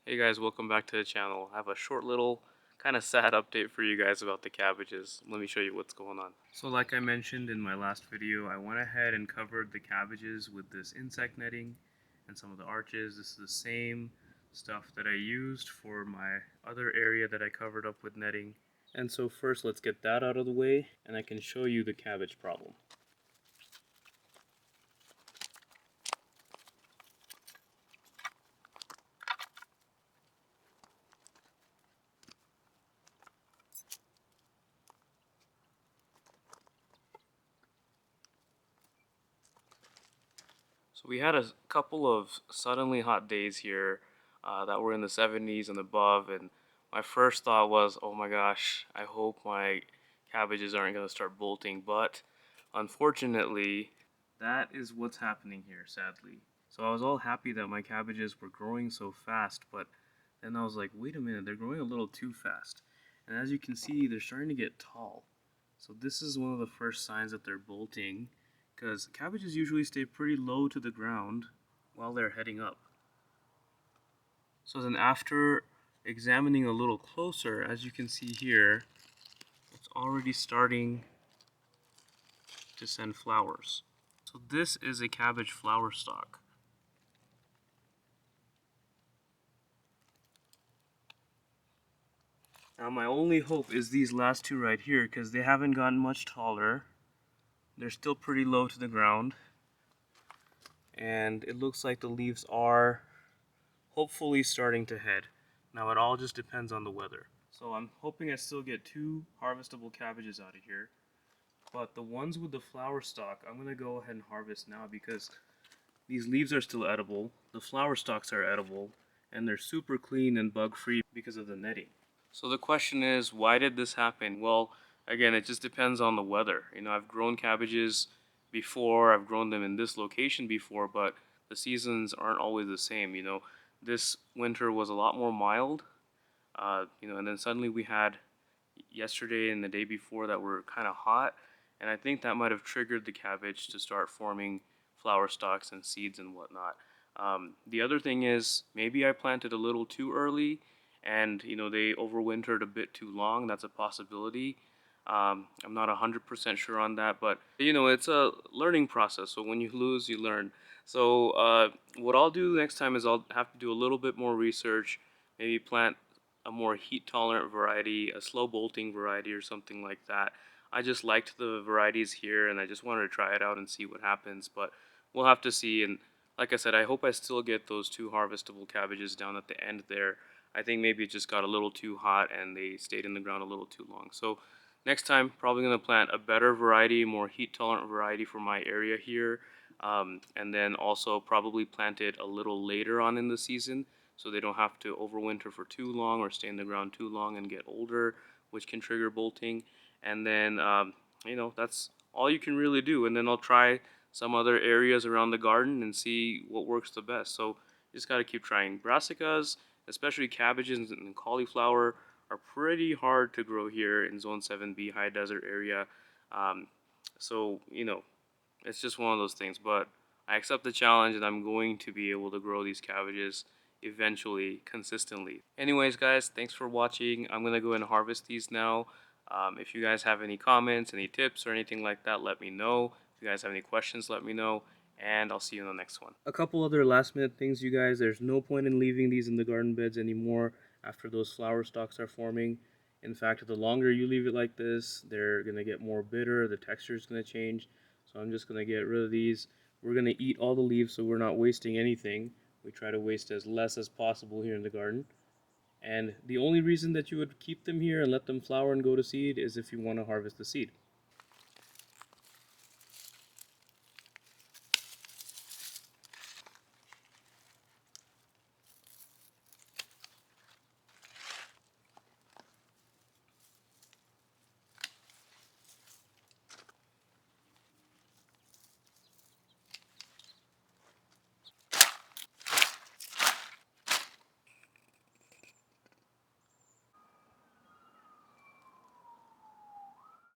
Hey guys, welcome back to the channel. I have a short little kind of sad update for you guys about the cabbages. Let me show you what's going on. So like I mentioned in my last video, I went ahead and covered the cabbages with this insect netting and some of the arches. This is the same stuff that I used for my other area that I covered up with netting. And so first let's get that out of the way and I can show you the cabbage problem. So we had a couple of suddenly hot days here that were in the 70s and above, and my first thought was, oh my gosh, I hope my cabbages aren't going to start bolting, but unfortunately, that is what's happening here, sadly. So I was all happy that my cabbages were growing so fast, but then I was like, wait a minute, they're growing a little too fast. And as you can see, they're starting to get tall. So this is one of the first signs that they're bolting, because cabbages usually stay pretty low to the ground while they're heading up. So then after examining a little closer, as you can see here, it's already starting to send flowers. So this is a cabbage flower stalk. Now my only hope is these last two right here, because they haven't gotten much taller. They're still pretty low to the ground. And it looks like the leaves are hopefully starting to head. Now it all just depends on the weather. So I'm hoping I still get 2 harvestable cabbages out of here. But the ones with the flower stalk, I'm going to go ahead and harvest now because these leaves are still edible, the flower stalks are edible, and they're super clean and bug free because of the netting. So the question is, why did this happen? Well, again, it just depends on the weather. You know, I've grown cabbages before, I've grown them in this location before, but the seasons aren't always the same. You know, this winter was a lot more mild, and then suddenly we had yesterday and the day before that were kind of hot, and I think that might have triggered the cabbage to start forming flower stalks and seeds and whatnot. The other thing is maybe I planted a little too early, and they overwintered a bit too long. That's a possibility. I'm not 100% sure on that, but it's a learning process. So when you lose, you learn. So what I'll do next time is I'll have to do a little bit more research, maybe plant a more heat tolerant variety, a slow bolting variety or something like that. I just liked the varieties here and I just wanted to try it out and see what happens, but we'll have to see. And like I said, I hope I still get those 2 harvestable cabbages down at the end there. I think maybe it just got a little too hot and they stayed in the ground a little too long. So next time, probably going to plant a better variety, more heat tolerant variety for my area here. And then also probably plant it a little later on in the season so they don't have to overwinter for too long or stay in the ground too long and get older, which can trigger bolting. And then, that's all you can really do. And then I'll try some other areas around the garden and see what works the best. So you just got to keep trying. Brassicas, especially cabbages and cauliflower, are pretty hard to grow here in Zone 7B high desert area. So, it's just one of those things. But I accept the challenge and I'm going to be able to grow these cabbages eventually consistently. Anyways guys, thanks for watching. I'm gonna go and harvest these now. If you guys have any comments, any tips or anything like that, let me know. If you guys have any questions, let me know, and I'll see you in the next one. A couple other last minute things, you guys. There's no point in leaving these in the garden beds anymore after those flower stalks are forming. In fact, the longer you leave it like this, they're gonna get more bitter, the texture is gonna change. So I'm just gonna get rid of these. We're gonna eat all the leaves so we're not wasting anything. We try to waste as less as possible here in the garden. And the only reason that you would keep them here and let them flower and go to seed is if you want to harvest the seed.